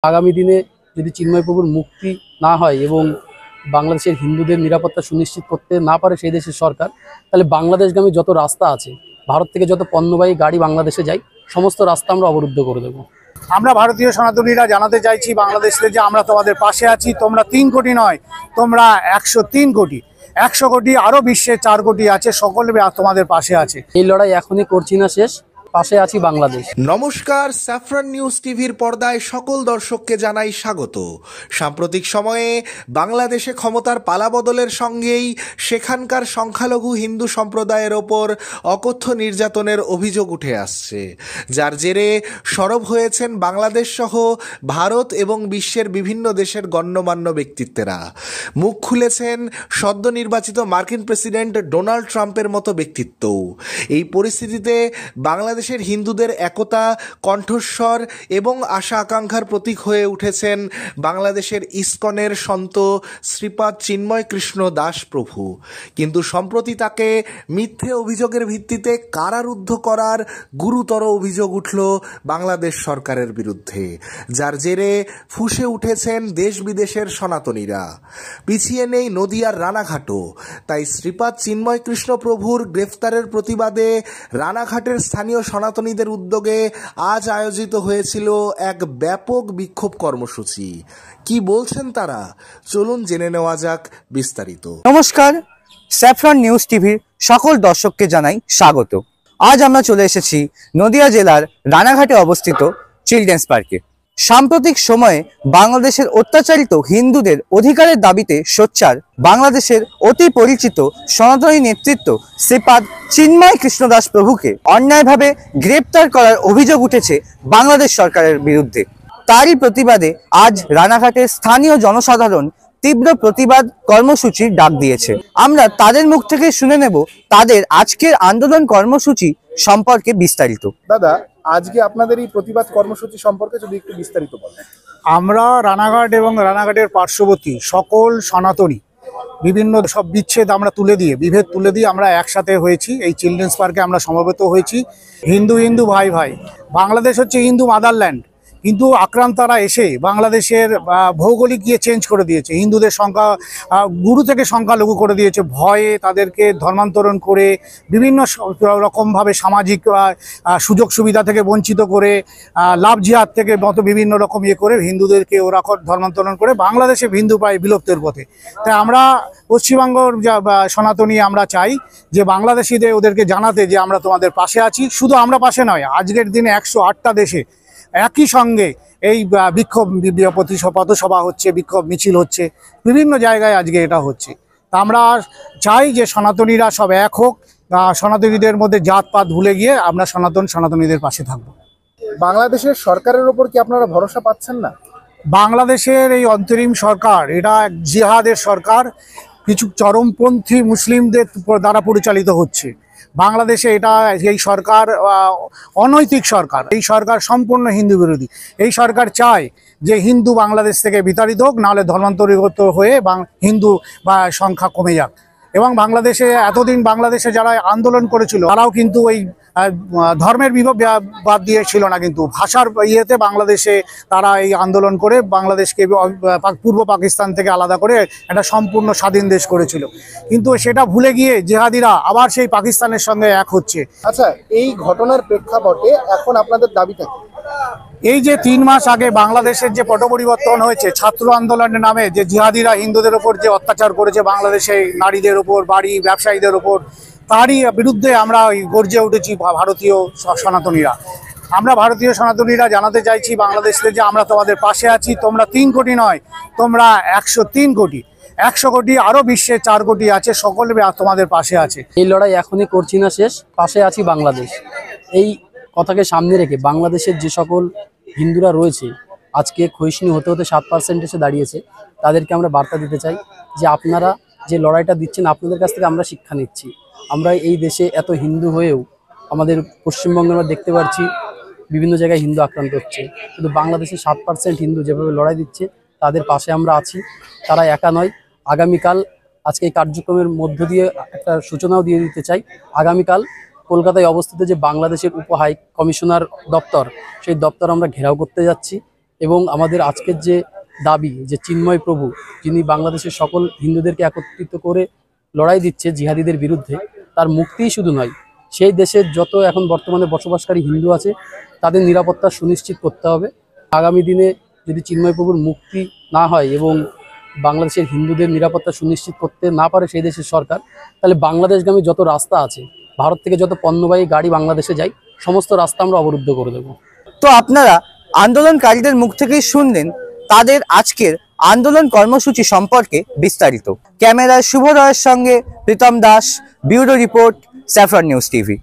আগামী দিনে যদি চিন্ময় প্রভুর মুক্তি না হয় এবং বাংলাদেশের হিন্দুদের নিরাপত্তা সুনিশ্চিত করতে না পারে সেই দেশের সরকার, তাহলে বাংলাদেশগামী যত রাস্তা আছে, ভারত থেকে যত পণ্যবাহী গাড়ি বাংলাদেশে যায়, সমস্ত রাস্তা আমরা অবরুদ্ধ করে দেবো। আমরা ভারতীয় সনাতনীরা জানাতে চাইছি বাংলাদেশে যে আমরা তোমাদের পাশে আছি। তোমরা 3 কোটি নয়, তোমরা 103 কোটি, 100 কোটি, আরও বিশ্বে 4 কোটি আছে, সকলে তোমাদের পাশে আছে। এই লড়াই এখনই করছি না শেষ, পাশে আছি বাংলাদেশ। নমস্কার, স্যাফরন নিউজ টিভির পর্দায় সকল দর্শককে জানাই স্বাগত। সাম্প্রতিক সময়ে বাংলাদেশে ক্ষমতার পালাবদলের সঙ্গেই সেখানকার সংখ্যালঘু হিন্দু সম্প্রদায়ের ওপর অকথ্য নির্যাতনের অভিযোগ উঠে আসছে, যার জেরে সরব হয়েছেন বাংলাদেশ সহ ভারত এবং বিশ্বের বিভিন্ন দেশের গণ্যমান্য ব্যক্তিত্বেরা। মুখ খুলেছেন সদ্য নির্বাচিত মার্কিন প্রেসিডেন্ট ডোনাল্ড ট্রাম্পের মতো ব্যক্তিত্বও। এই পরিস্থিতিতে বাংলাদেশের হিন্দুদের একতা, কণ্ঠস্বর এবং আশা আকাঙ্ক্ষার প্রতীক হয়ে উঠেছেন বাংলাদেশের ইসকনের সন্ত শ্রীপাদ চিন্ময় কৃষ্ণ দাস প্রভু। কিন্তু সম্প্রতি তাকে মিথ্যে অভিযোগের ভিত্তিতে কারারুদ্ধ করার গুরুতর অভিযোগ উঠল বাংলাদেশ সরকারের বিরুদ্ধে, যার জেরে ফুঁসে উঠেছেন দেশ বিদেশের সনাতনীরা। পিছিয়ে নেই নদিয়ার রানাঘাটও। তাই শ্রীপাদ চিন্ময় কৃষ্ণ প্রভুর গ্রেফতারের প্রতিবাদে রানাঘাটের স্থানীয় সনাতনীদের উদ্যোগে আজ আয়োজিত হয়েছিল এক ব্যাপক বিক্ষোভ কর্মসূচি। কি বলছেন তারা, চলুন জেনে নেওয়া যাক বিস্তারিত। নমস্কার, স্যাফরন নিউজ টিভির সকল দর্শককে জানাই স্বাগত। আজ আমরা চলে এসেছি নদিয়া জেলার রানাঘাটে অবস্থিত চিলড্রেন্স পার্কে। সাম্প্রতিক সময়ে বাংলাদেশের অত্যাচারিত হিন্দুদের অধিকারের দাবিতে সোচ্চার বাংলাদেশের অতি পরিচিত সনাতনী নেতৃত্ব শ্রীপাদ চিন্ময় কৃষ্ণ দাস প্রভুকে অন্যায়ভাবে গ্রেপ্তার করার অভিযোগ উঠেছে বাংলাদেশ সরকারের বিরুদ্ধে। তারই প্রতিবাদে আজ রানাঘাটের স্থানীয় জনসাধারণ তীব্র প্রতিবাদ কর্মসূচির ডাক দিয়েছে। আমরা তাদের মুখ থেকে শুনে নেব তাদের আজকের আন্দোলন কর্মসূচি সম্পর্কে বিস্তারিত। দাদা, আজকে আপনাদের এই প্রতিবাদ কর্মসূচি সম্পর্কে যদি একটু বিস্তারিত বলেন। আমরা রানাঘাট এবং রানাঘাটের পার্শ্ববর্তী সকল সনাতনী বিভিন্ন সব বিভেদ তুলে দিয়ে আমরা একসাথে হয়েছি। এই চিলড্রেন্স পার্কে আমরা সমবেত হয়েছি। হিন্দু ভাই ভাই, বাংলাদেশ হচ্ছে হিন্দু মাদারল্যান্ড, কিন্তু আক্রান্তরা এসে বাংলাদেশের ভৌগোলিক গিয়ে চেঞ্জ করে দিয়েছে। হিন্দুদের সংখ্যা গুরু থেকে সংখ্যালঘু করে দিয়েছে। ভয়ে তাদেরকে ধর্মান্তরণ করে বিভিন্ন রকমভাবে সামাজিক সুযোগ সুবিধা থেকে বঞ্চিত করে, লাভ জিহাদ থেকে মতো বিভিন্ন রকম করে হিন্দুদেরকে ওরা ধর্মান্তরণ করে বাংলাদেশে হিন্দু প্রায় বিলুপ্তের পথে। তাই আমরা পশ্চিমবঙ্গের সনাতনী আমরা চাই যে বাংলাদেশিদের ওদেরকে জানাতে যে আমরা তোমাদের পাশে আছি। শুধু আমরা পাশে নয়, আজকের দিনে 108টা দেশে একই সঙ্গে এই বিক্ষোভ পথসভা হচ্ছে, বিক্ষোভ মিছিল হচ্ছে, বিভিন্ন জায়গায় আজকে এটা হচ্ছে। তা আমরা চাই যে সনাতনীরা সব এক হোক, সনাতনীদের মধ্যে জাতপাত ভুলে গিয়ে আমরা সনাতনীদের পাশে থাকব। বাংলাদেশের সরকারের ওপর কি আপনারা ভরসা পাচ্ছেন না? বাংলাদেশের এই অন্তরিম সরকার এটা এক জিহাদের সরকার, কিছু চরমপন্থী মুসলিমদের দ্বারা পরিচালিত হচ্ছে। বাংলাদেশে এই সরকার অনৈতিক সরকার। এই সরকার সম্পূর্ণ হিন্দু বিরোধী। এই সরকার চায় যে হিন্দু বাংলাদেশ থেকে বিতাড়িত হোক, নাহলে ধর্মান্তরিত হয়ে হিন্দু সংখ্যা কমে যাক। এবং বাংলাদেশে এতদিন বাংলাদেশে যারা আন্দোলন করেছিল তারাও কিন্তু ওই ধর্মের বাদ দিয়ে ছিল না, কিন্তু ভাষার ইয়েতে বাংলাদেশে তারা এই আন্দোলন করে বাংলাদেশকে পূর্ব পাকিস্তান থেকে আলাদা করে একটা সম্পূর্ণ স্বাধীন দেশ করেছিল। কিন্তু সেটা ভুলে গিয়ে জেহাদিরা আবার সেই পাকিস্তানের সঙ্গে এক হচ্ছে। আচ্ছা, এই ঘটনার প্রেক্ষাপটে এখন আপনাদের দাবিটা কি? এই যে 3 মাস আগে বাংলাদেশের যে পট পরিবর্তন হয়েছে ছাত্র আন্দোলনের নামে, যে জিহাদিরা হিন্দুদের ওপর যে অত্যাচার করেছে বাংলাদেশে, নারীদের ওপর, বাড়ি ব্যবসায়ীদের ওপর, তারই বিরুদ্ধে আমরা গর্জে উঠেছি ভারতীয় সনাতনীরা। আমরা ভারতীয় সনাতনীরা জানাতে চাইছি বাংলাদেশে যে আমরা তোমাদের পাশে আছি। তোমরা 3 কোটি নয়, তোমরা 103 কোটি, 100 কোটি, আরও বিশ্বে 4 কোটি আছে, সকলে তোমাদের পাশে আছে। এই লড়াই এখনই করছি না শেষ, পাশে আছি বাংলাদেশ। এই কথাকে সামনে রেখে বাংলাদেশের যে সকল হিন্দুরা রয়েছে আজকে ক্ষয়িষ্ণু হতে হতে 7% এসে দাঁড়িয়েছে, তাদেরকে আমরা বার্তা দিতে চাই যে আপনারা যে লড়াইটা দিচ্ছেন, আপনাদের কাছ থেকে আমরা শিক্ষা নিচ্ছি। আমরা এই দেশে এত হিন্দু হয়েও আমাদের পশ্চিমবঙ্গে আমরা দেখতে পাচ্ছি বিভিন্ন জায়গায় হিন্দু আক্রান্ত হচ্ছে, কিন্তু বাংলাদেশে 7% হিন্দু যেভাবে লড়াই দিচ্ছে তাদের পাশে আমরা আছি। তারা একা নয়। আগামীকাল আজকে এই কার্যক্রমের মধ্য দিয়ে একটা সূচনাও দিয়ে দিতে চাই। আগামীকাল কলকাতায় অবস্থিত যে বাংলাদেশের উপ হাই কমিশনার দপ্তর, সেই দপ্তর আমরা ঘেরাও করতে যাচ্ছি এবং আমাদের আজকের যে দাবি যে চিন্ময় প্রভু যিনি বাংলাদেশের সকল হিন্দুদেরকে একত্রিত করে লড়াই দিচ্ছে জিহাদিদের বিরুদ্ধে, তার মুক্তিই শুধু নয়, সেই দেশের যত এখন বর্তমানে বসবাসকারী হিন্দু আছে তাদের নিরাপত্তা সুনিশ্চিত করতে হবে। আগামী দিনে যদি চিন্ময় প্রভুর মুক্তি না হয় এবং বাংলাদেশের হিন্দুদের নিরাপত্তা সুনিশ্চিত করতে না পারে সেই দেশের সরকার, তাহলে বাংলাদেশগামী যত রাস্তা আছে, ভারত থেকে যত পণ্যবাহী গাড়ি বাংলাদেশে যায়, সমস্ত রাস্তা আমরা অবরুদ্ধ করে দেবো। তো আপনারা আন্দোলনকারীদের মুখ থেকেই শুনলেন তাদের আজকের আন্দোলন কর্মসূচি সম্পর্কে বিস্তারিত। ক্যামেরায় শুভ রায়ের সঙ্গে Pritam Das, bureau report, saffron news TV.